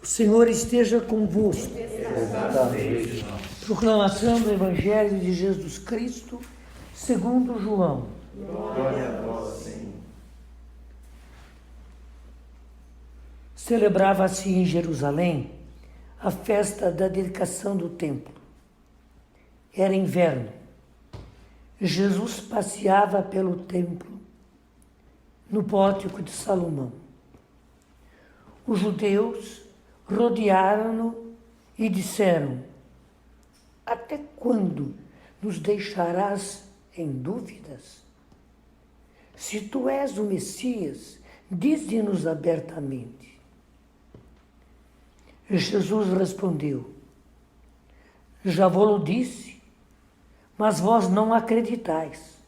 Senhor esteja convosco. Proclamação do Evangelho de Jesus Cristo, segundo João. Glória a vós, Senhor. Celebrava-se em Jerusalém a festa da dedicação do templo. Era inverno. Jesus passeava pelo templo, no pórtico de Salomão. Os judeus rodearam-no e disseram: até quando nos deixarás em dúvidas? Se tu és o Messias, dize-nos abertamente. Jesus respondeu: já vou-lo disse, mas vós não acreditais.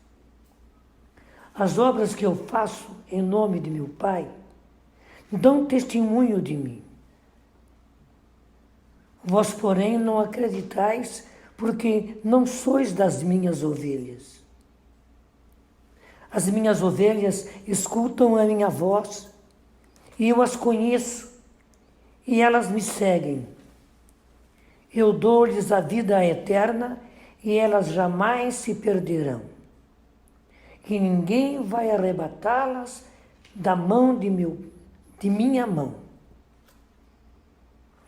As obras que eu faço em nome de meu Pai dão testemunho de mim. Vós, porém, não acreditais, porque não sois das minhas ovelhas. As minhas ovelhas escutam a minha voz, e eu as conheço, e elas me seguem. Eu dou-lhes a vida eterna, e elas jamais se perderão. E ninguém vai arrebatá-las da mão de minha mão.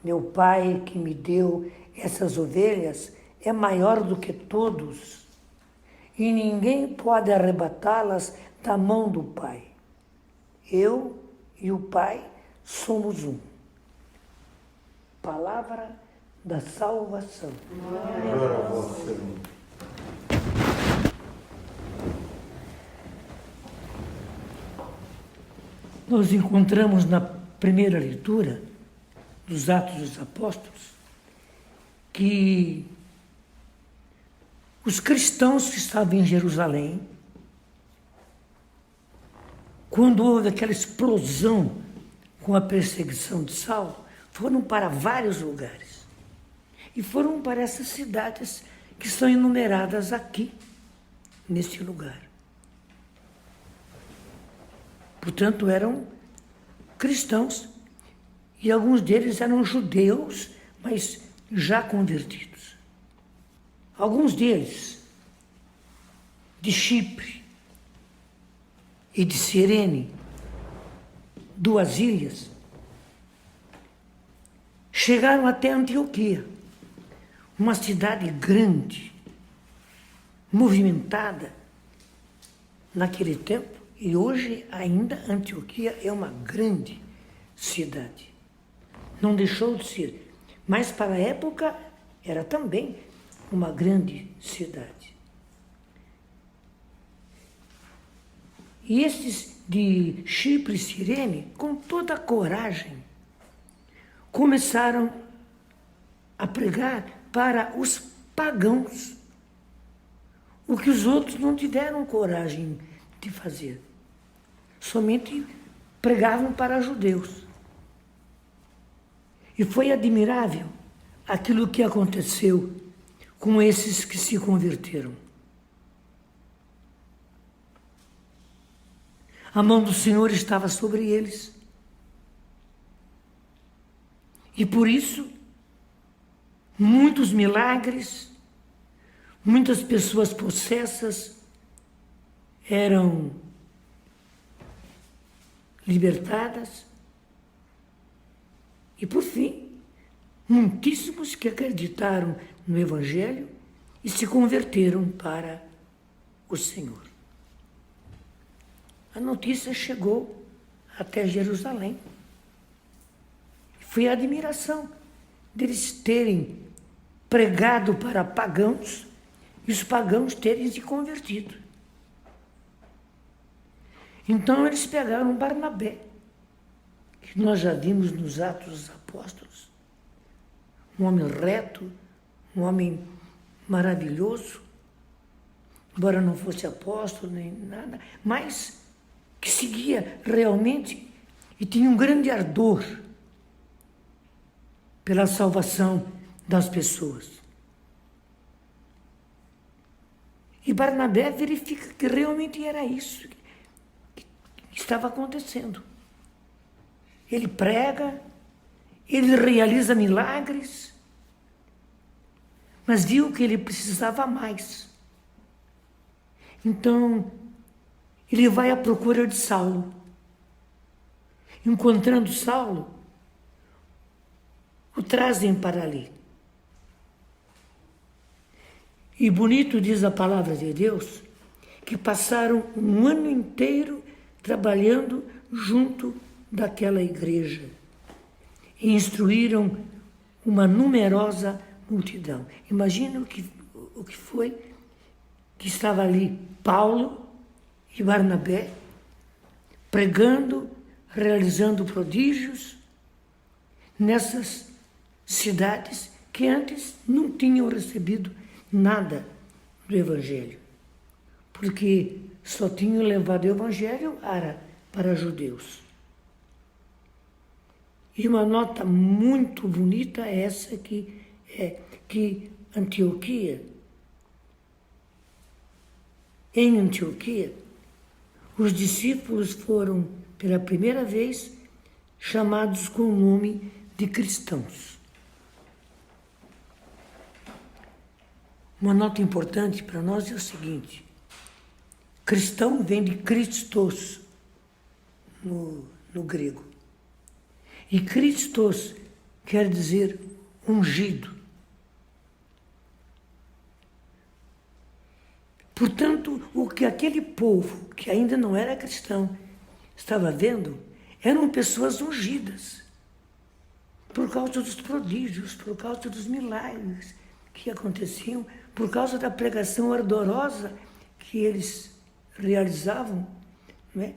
Meu Pai que me deu essas ovelhas é maior do que todos, e ninguém pode arrebatá-las da mão do Pai. Eu e o Pai somos um. Palavra da salvação. Glória a vós, Senhor. Nós encontramos na primeira leitura dos Atos dos Apóstolos que os cristãos que estavam em Jerusalém, quando houve aquela explosão com a perseguição de Saulo, foram para vários lugares. E foram para essas cidades que são enumeradas aqui, neste lugar. Portanto, eram cristãos, e alguns deles eram judeus, mas já convertidos. Alguns deles, de Chipre e de Cirene, duas ilhas, chegaram até Antioquia, uma cidade grande, movimentada naquele tempo, e hoje ainda Antioquia é uma grande cidade. Não deixou de ser, mas para a época era também uma grande cidade. E estes de Chipre e Cirene, com toda a coragem, começaram a pregar para os pagãos, o que os outros não tiveram coragem de fazer. Somente pregavam para judeus. E foi admirável aquilo que aconteceu com esses que se converteram. A mão do Senhor estava sobre eles. E por isso, muitos milagres, muitas pessoas possessas eram libertadas. E por fim, muitíssimos que acreditaram no Evangelho e se converteram para o Senhor. A notícia chegou até Jerusalém. Foi a admiração deles terem pregado para pagãos e os pagãos terem se convertido. Então eles pegaram Barnabé, que nós já vimos nos Atos dos Apóstolos, um homem reto, um homem maravilhoso, embora não fosse apóstolo nem nada, mas que seguia realmente e tinha um grande ardor pela salvação das pessoas. E Barnabé verifica que realmente era isso que estava acontecendo. Ele prega ele realiza milagres, mas viu que ele precisava mais. Então, ele vai à procura de Saulo. Encontrando Saulo, o trazem para ali. E bonito diz a palavra de Deus, que passaram um ano inteiro trabalhando junto daquela igreja e instruíram uma numerosa multidão. Imagina o que foi que estava ali Paulo e Barnabé pregando, realizando prodígios nessas cidades que antes não tinham recebido nada do Evangelho, porque só tinham levado o Evangelho para judeus. E uma nota muito bonita é essa que Antioquia, em Antioquia, os discípulos foram pela primeira vez chamados com o nome de cristãos. Uma nota importante para nós é o seguinte: cristão vem de Christos no grego. E Christos quer dizer ungido. Portanto, o que aquele povo, que ainda não era cristão, estava vendo, eram pessoas ungidas, por causa dos prodígios, por causa dos milagres que aconteciam, por causa da pregação ardorosa que eles realizavam, né?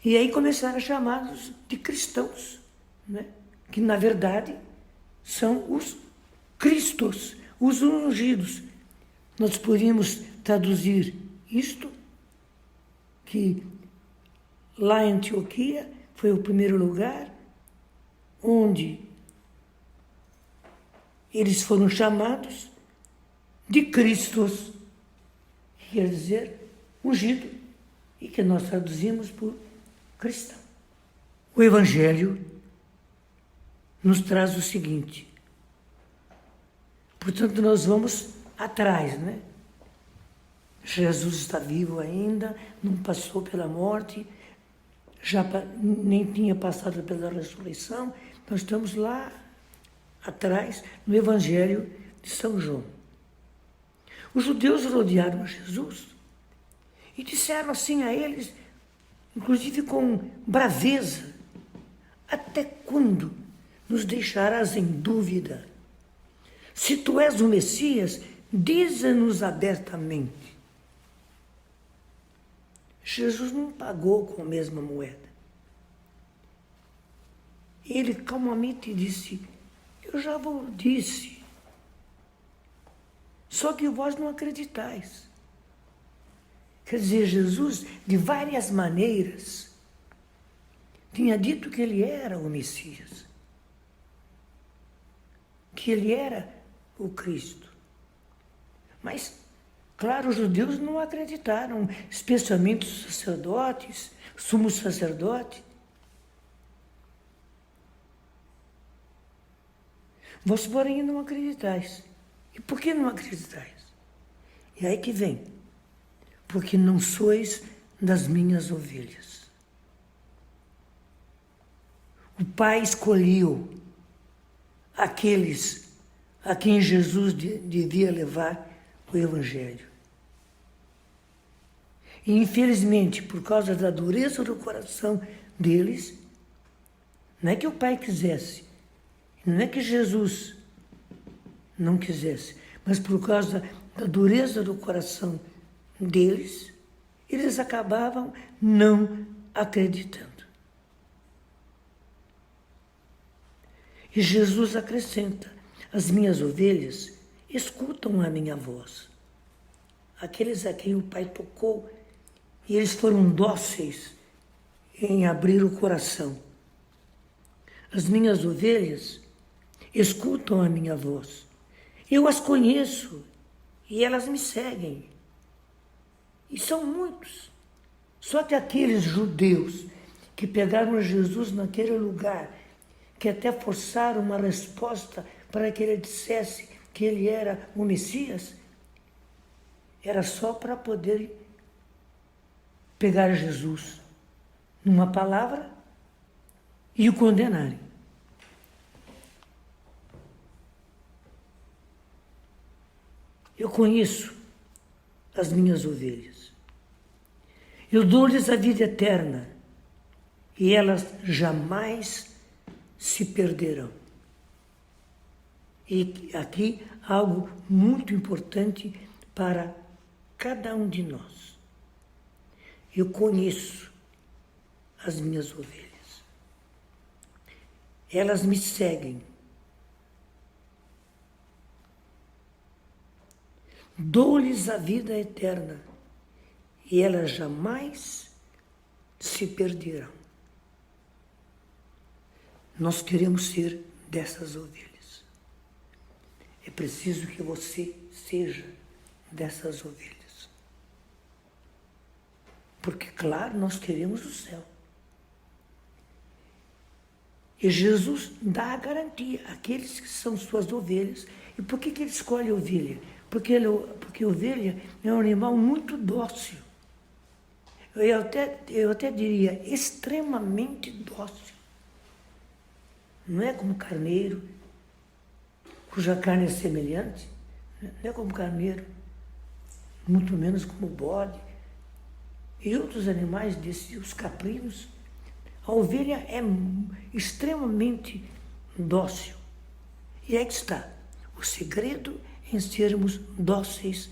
E aí começaram a chamá-los de cristãos, né? Que na verdade são os cristos, os ungidos. Nós poderíamos traduzir isto, que lá em Antioquia foi o primeiro lugar onde eles foram chamados de Cristos, que quer dizer ungido, e que nós traduzimos por cristão. O Evangelho nos traz o seguinte, portanto nós vamos atrás, né? Jesus está vivo ainda, não passou pela morte, nem tinha passado pela ressurreição, nós estamos lá atrás no Evangelho de São João. Os judeus rodearam Jesus e disseram assim a eles, inclusive com braveza: até quando nos deixarás em dúvida? Se tu és o Messias, dize-nos abertamente. Jesus não pagou com a mesma moeda. Ele calmamente disse: eu já vos disse, só que vós não acreditais. Quer dizer, Jesus, de várias maneiras, tinha dito que ele era o Messias, que ele era o Cristo. Mas, claro, os judeus não acreditaram, especialmente os sacerdotes, sumo sacerdote. Vós, porém, não acreditais. E por que não acreditais? E aí que vem. Porque não sois das minhas ovelhas. O Pai escolheu aqueles a quem Jesus devia levar o Evangelho. E, infelizmente, por causa da dureza do coração deles, não é que o Pai quisesse, não é que Jesus não quisesse, mas por causa da dureza do coração deles, eles acabavam não acreditando. E Jesus acrescenta: as minhas ovelhas escutam a minha voz. Aqueles a quem o Pai tocou, e eles foram dóceis em abrir o coração. As minhas ovelhas escutam a minha voz. Eu as conheço e elas me seguem. E são muitos. Só que aqueles judeus que pegaram Jesus naquele lugar, que até forçaram uma resposta para que ele dissesse que ele era o Messias, era só para poder pegar Jesus numa palavra e o condenarem. Eu conheço as minhas ovelhas. Eu dou-lhes a vida eterna e elas jamais se perderão. E aqui algo muito importante para cada um de nós. Eu conheço as minhas ovelhas. Elas me seguem. Dou-lhes a vida eterna e elas jamais se perderão. Nós queremos ser dessas ovelhas. É preciso que você seja dessas ovelhas. Porque, claro, nós queremos o céu. E Jesus dá a garantia àqueles que são suas ovelhas. E por que ele escolhe ovelha? Porque ovelha é um animal muito dócil. Eu até diria extremamente dócil. Não é como carneiro, cuja carne é semelhante. Não é como carneiro, muito menos como bode. E outros animais desses, os caprinos. A ovelha é extremamente dócil. E aí que está o segredo em sermos dóceis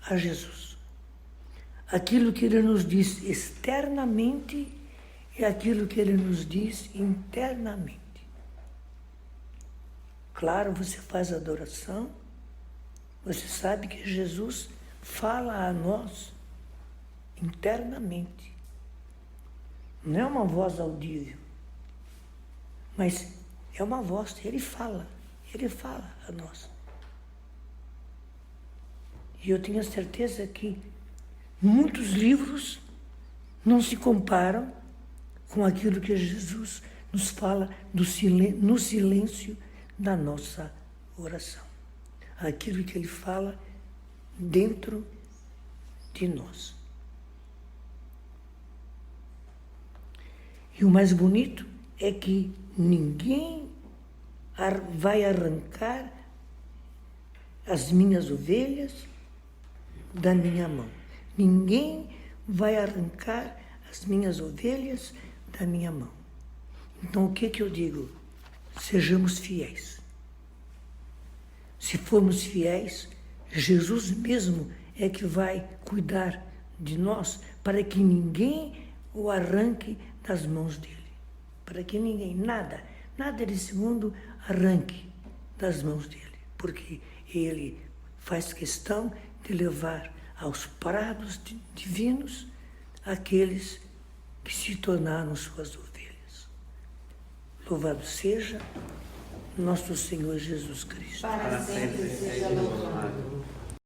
a Jesus. Aquilo que Ele nos diz externamente é aquilo que Ele nos diz internamente. Claro, você faz adoração, você sabe que Jesus fala a nós internamente. Não é uma voz audível, mas é uma voz, Ele fala a nós. E eu tenho a certeza que muitos livros não se comparam com aquilo que Jesus nos fala no silêncio da nossa oração. Aquilo que Ele fala dentro de nós. E o mais bonito é que ninguém vai arrancar as minhas ovelhas da minha mão. Ninguém vai arrancar as minhas ovelhas da minha mão. Então, o que eu digo? Sejamos fiéis. Se formos fiéis, Jesus mesmo é que vai cuidar de nós para que ninguém o arranque das mãos dele. Para que ninguém, nada desse mundo arranque das mãos dele. Porque ele faz questão de levar aos prados divinos aqueles que se tornaram suas ovelhas. Louvado seja nosso Senhor Jesus Cristo. Para sempre seja louvado.